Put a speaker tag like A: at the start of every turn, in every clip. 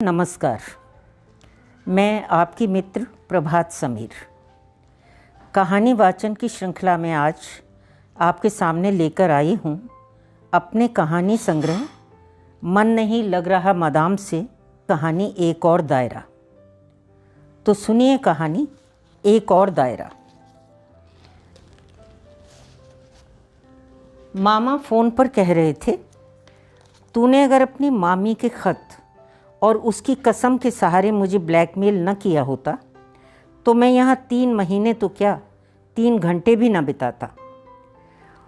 A: नमस्कार। मैं आपकी मित्र प्रभात समीर कहानी वाचन की श्रृंखला में आज आपके सामने लेकर आई हूँ अपने कहानी संग्रह मन नहीं लग रहा मदाम से कहानी एक और दायरा। तो सुनिए कहानी एक और दायरा। मामा फ़ोन पर कह रहे थे, तूने अगर अपनी मामी के ख़त और उसकी कसम के सहारे मुझे ब्लैकमेल न किया होता तो मैं यहाँ 3 महीने तो क्या 3 घंटे भी न बिताता।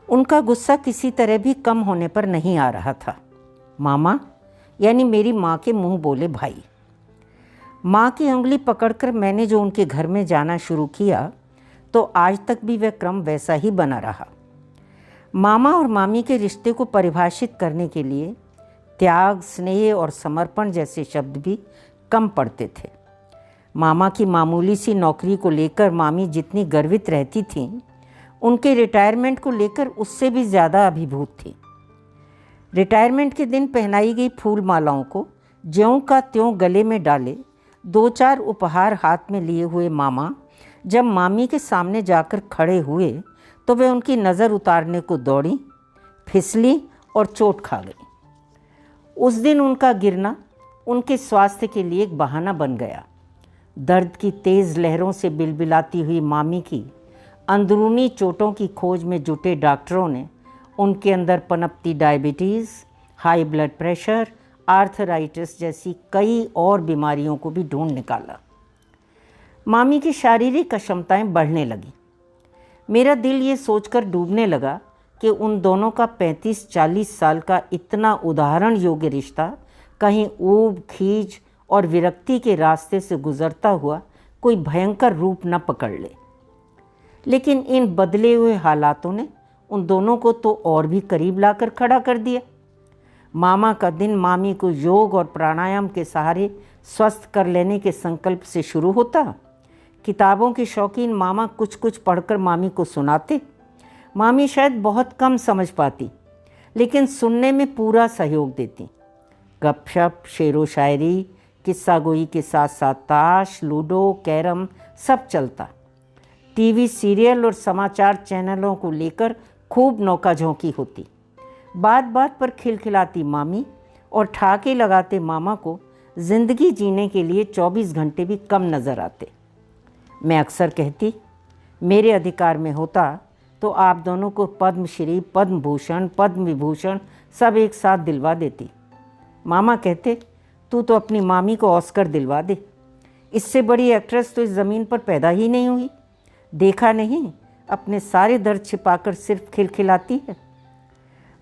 A: उनका गुस्सा किसी तरह भी कम होने पर नहीं आ रहा था। मामा यानी मेरी माँ के मुंह बोले भाई। माँ की उंगली पकड़कर मैंने जो उनके घर में जाना शुरू किया तो आज तक भी वह क्रम वैसा ही बना रहा। मामा और मामी के रिश्ते को परिभाषित करने के लिए त्याग, स्नेह और समर्पण जैसे शब्द भी कम पड़ते थे। मामा की मामूली सी नौकरी को लेकर मामी जितनी गर्वित रहती थीं, उनके रिटायरमेंट को लेकर उससे भी ज़्यादा अभिभूत थी। रिटायरमेंट के दिन पहनाई गई फूल मालाओं को ज्यों का त्यों गले में डाले 2-4 उपहार हाथ में लिए हुए मामा जब मामी के सामने जाकर खड़े हुए तो वे उनकी नज़र उतारने को दौड़ी, फिसली और चोट खा गई। उस दिन उनका गिरना उनके स्वास्थ्य के लिए एक बहाना बन गया। दर्द की तेज़ लहरों से बिलबिलाती हुई मामी की अंदरूनी चोटों की खोज में जुटे डॉक्टरों ने उनके अंदर पनपती diabetes, high blood pressure, arthritis जैसी कई और बीमारियों को भी ढूंढ निकाला। मामी की शारीरिक अक्षमताएं बढ़ने लगीं। मेरा दिल ये सोचकर डूबने लगा कि उन दोनों का 35-40 साल का इतना उदाहरण योग्य रिश्ता कहीं ऊब, खींच और विरक्ति के रास्ते से गुजरता हुआ कोई भयंकर रूप न पकड़ ले। लेकिन इन बदले हुए हालातों ने उन दोनों को तो और भी करीब लाकर खड़ा कर दिया। मामा का दिन मामी को योग और प्राणायाम के सहारे स्वस्थ कर लेने के संकल्प से शुरू होता। किताबों के शौकीन मामा कुछ कुछ पढ़कर मामी को सुनाते। मामी शायद बहुत कम समझ पाती, लेकिन सुनने में पूरा सहयोग देती। गपशप, शेरो शायरी, किस्सा गोई के साथ साथ ताश, लूडो, कैरम सब चलता। टीवी सीरियल और समाचार चैनलों को लेकर खूब नौका-झोंकी होती। बात बात पर खिलखिलाती मामी और ठाके लगाते मामा को ज़िंदगी जीने के लिए 24 घंटे भी कम नज़र आते। मैं अक्सर कहती, मेरे अधिकार में होता तो आप दोनों को पद्मश्री, पद्म भूषण, पद्म विभूषण सब एक साथ दिलवा देती। मामा कहते, तू तो अपनी मामी को ऑस्कर दिलवा दे। इससे बड़ी एक्ट्रेस तो इस ज़मीन पर पैदा ही नहीं हुई। देखा नहीं, अपने सारे दर्द छिपाकर सिर्फ खिलखिलाती है।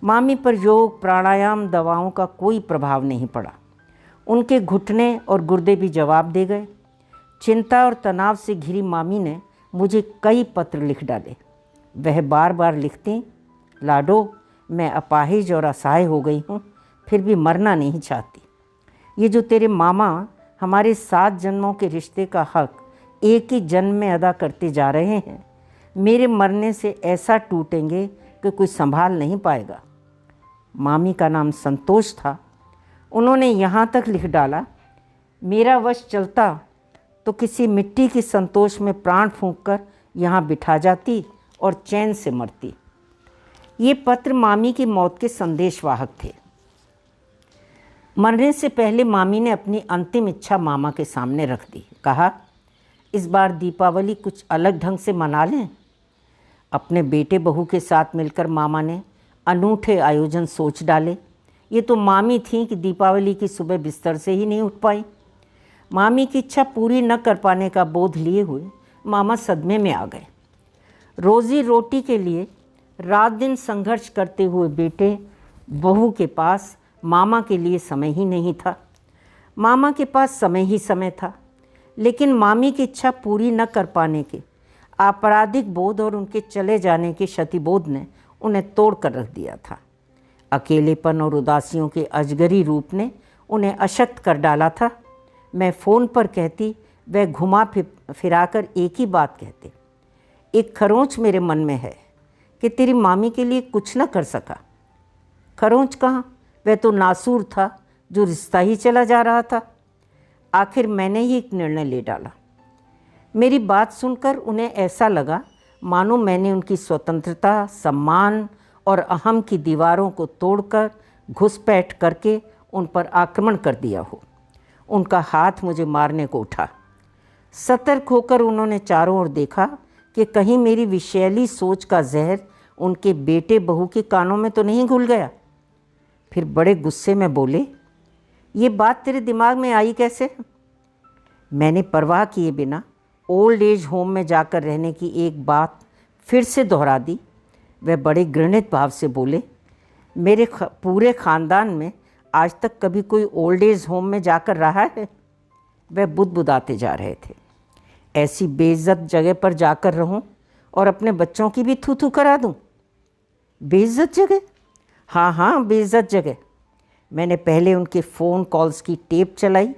A: मामी पर योग, प्राणायाम, दवाओं का कोई प्रभाव नहीं पड़ा। उनके घुटने और गुर्दे भी जवाब दे गए। चिंता और तनाव से घिरी मामी ने मुझे कई पत्र लिख डाले। वह बार बार लिखती, लाडो, मैं अपाहिज और असहाय हो गई हूँ, फिर भी मरना नहीं चाहती। ये जो तेरे मामा हमारे 7 जन्मों के रिश्ते का हक एक ही जन्म में अदा करते जा रहे हैं, मेरे मरने से ऐसा टूटेंगे कि कोई संभाल नहीं पाएगा। मामी का नाम संतोष था। उन्होंने यहाँ तक लिख डाला, मेरा वश चलता तो किसी मिट्टी की संतोष में प्राण फूंककर यहाँ बिठा जाती और चैन से मरती। ये पत्र मामी की मौत के संदेशवाहक थे। मरने से पहले मामी ने अपनी अंतिम इच्छा मामा के सामने रख दी। कहा, इस बार दीपावली कुछ अलग ढंग से मना लें। अपने बेटे बहू के साथ मिलकर मामा ने अनूठे आयोजन सोच डाले। ये तो मामी थीं कि दीपावली की सुबह बिस्तर से ही नहीं उठ पाई। मामी की इच्छा पूरी न कर पाने का बोध लिए हुए मामा सदमे में आ गए। रोज़ी रोटी के लिए रात दिन संघर्ष करते हुए बेटे बहू के पास मामा के लिए समय ही नहीं था। मामा के पास समय ही समय था, लेकिन मामी की इच्छा पूरी न कर पाने के आपराधिक बोध और उनके चले जाने के क्षतिबोध ने उन्हें तोड़ कर रख दिया था। अकेलेपन और उदासियों के अजगरी रूप ने उन्हें अशक्त कर डाला था। मैं फ़ोन पर कहती, वह घुमा फिराकर एक ही बात कहते, एक खरोंच मेरे मन में है कि तेरी मामी के लिए कुछ न कर सका। खरोंच कहाँ, वह तो नासूर था जो रिश्ता ही चला जा रहा था। आखिर मैंने ही एक निर्णय ले डाला। मेरी बात सुनकर उन्हें ऐसा लगा मानो मैंने उनकी स्वतंत्रता, सम्मान और अहम की दीवारों को तोड़कर घुसपैठ करके उन पर आक्रमण कर दिया हो। उनका हाथ मुझे मारने को उठा। सतर्क होकर उन्होंने चारों ओर देखा कि कहीं मेरी विषैली सोच का जहर उनके बेटे बहू के कानों में तो नहीं घुल गया। फिर बड़े गुस्से में बोले, ये बात तेरे दिमाग में आई कैसे? मैंने परवाह किए बिना ओल्ड एज होम में जाकर रहने की एक बात फिर से दोहरा दी। वह बड़े घृणित भाव से बोले, मेरे पूरे ख़ानदान में आज तक कभी कोई ओल्ड एज होम में जाकर रहा है? वह बुदबुदाते जा रहे थे। ऐसी बेइज्जत जगह पर जाकर रहूं और अपने बच्चों की भी थू थू करा दूं? बेइज्जत जगह? हाँ हाँ, बेइज्जत जगह। मैंने पहले उनके फ़ोन कॉल्स की टेप चलाई।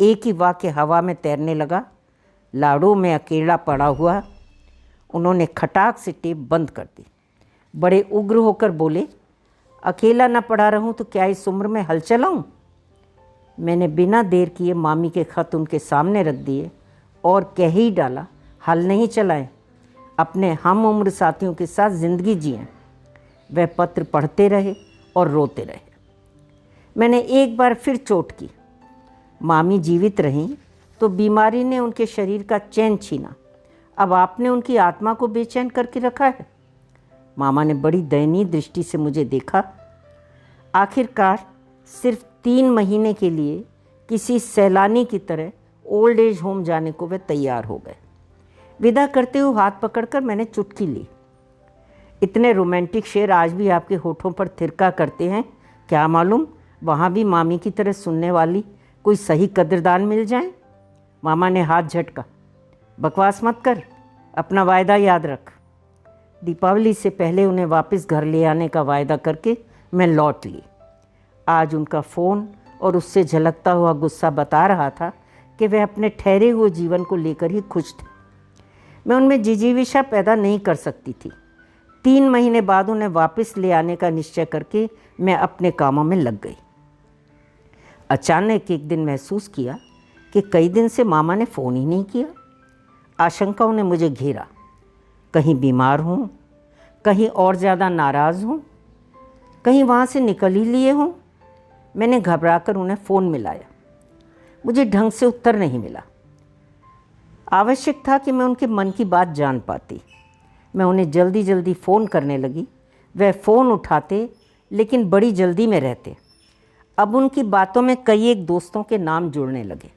A: एक ही वाक्य हवा में तैरने लगा। लाड़ों में अकेला पड़ा हुआ। उन्होंने खटाक से टेप बंद कर दी। बड़े उग्र होकर बोले, अकेला ना पड़ा रहूं तो क्या इस उम्र में हल चलाऊं? मैंने बिना देर किए मामी के खत उनके सामने रख दिए और कह ही डाला, हल नहीं चलाएं, अपने हम उम्र साथियों के साथ ज़िंदगी जिएं। वह पत्र पढ़ते रहे और रोते रहे। मैंने एक बार फिर चोट की। मामी जीवित रहीं तो बीमारी ने उनके शरीर का चैन छीना। अब आपने उनकी आत्मा को बेचैन करके रखा है। मामा ने बड़ी दयनीय दृष्टि से मुझे देखा। आखिरकार सिर्फ 3 महीने के लिए किसी सैलानी की तरह ओल्ड एज होम जाने को वे तैयार हो गए। विदा करते हुए हाथ पकड़कर मैंने चुटकी ली। इतने रोमांटिक शेर आज भी आपके होठों पर थिरका करते हैं। क्या मालूम वहाँ भी मामी की तरह सुनने वाली कोई सही कदरदान मिल जाए। मामा ने हाथ झटका। बकवास मत कर, अपना वायदा याद रख। दीपावली से पहले उन्हें वापस घर ले आने का वायदा करके मैं लौट ली। आज उनका फ़ोन और उससे झलकता हुआ गुस्सा बता रहा था कि वे अपने ठहरे हुए जीवन को लेकर ही खुश थे। मैं उनमें जिजीविषा पैदा नहीं कर सकती थी। 3 महीने बाद उन्हें वापस ले आने का निश्चय करके मैं अपने कामों में लग गई। अचानक एक दिन महसूस किया कि कई दिन से मामा ने फ़ोन ही नहीं किया। आशंकाओं ने मुझे घेरा। कहीं बीमार हूँ, कहीं और ज़्यादा नाराज़ हूँ, कहीं वहाँ से निकल ही लिए हों। मैंने घबराकर उन्हें फ़ोन मिलाया। मुझे ढंग से उत्तर नहीं मिला। आवश्यक था कि मैं उनके मन की बात जान पाती। मैं उन्हें जल्दी जल्दी फ़ोन करने लगी। वह फ़ोन उठाते लेकिन बड़ी जल्दी में रहते। अब उनकी बातों में कई एक दोस्तों के नाम जुड़ने लगे।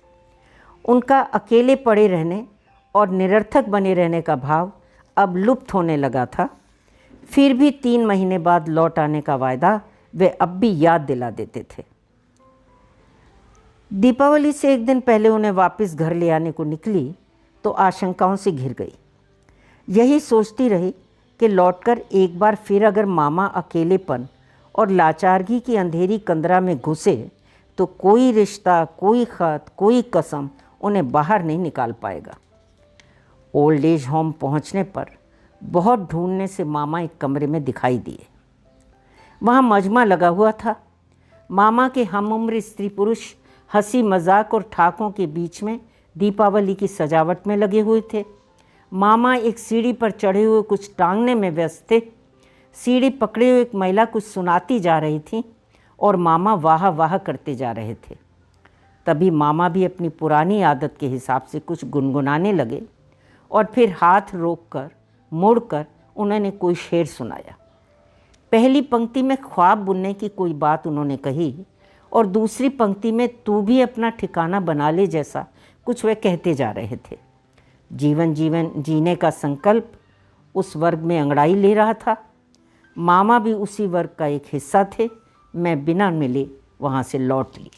A: उनका अकेले पड़े रहने और निरर्थक बने रहने का भाव अब लुप्त होने लगा था। फिर भी 3 महीने बाद लौट आने का वायदा वे अब भी याद दिला देते थे। दीपावली से एक दिन पहले उन्हें वापस घर ले आने को निकली तो आशंकाओं से घिर गई। यही सोचती रही कि लौटकर एक बार फिर अगर मामा अकेलेपन और लाचारगी की अंधेरी कंदरा में घुसे तो कोई रिश्ता, कोई ख़त, कोई कसम उन्हें बाहर नहीं निकाल पाएगा। ओल्ड एज होम पहुंचने पर बहुत ढूंढने से मामा एक कमरे में दिखाई दिए। वहाँ मजमा लगा हुआ था। मामा के हमउम्र स्त्री पुरुष हंसी मजाक और ठाकों के बीच में दीपावली की सजावट में लगे हुए थे। मामा एक सीढ़ी पर चढ़े हुए कुछ टांगने में व्यस्त थे। सीढ़ी पकड़े हुए एक महिला कुछ सुनाती जा रही थी और मामा वाह वाह करते जा रहे थे। तभी मामा भी अपनी पुरानी आदत के हिसाब से कुछ गुनगुनाने लगे और फिर हाथ रोककर मुड़कर उन्होंने कोई शेर सुनाया। पहली पंक्ति में ख्वाब बुनने की कोई बात उन्होंने कही और दूसरी पंक्ति में तू भी अपना ठिकाना बना ले जैसा कुछ वे कहते जा रहे थे। जीवन जीने का संकल्प उस वर्ग में अंगड़ाई ले रहा था। मामा भी उसी वर्ग का एक हिस्सा थे। मैं बिना मिले वहाँ से लौट ली।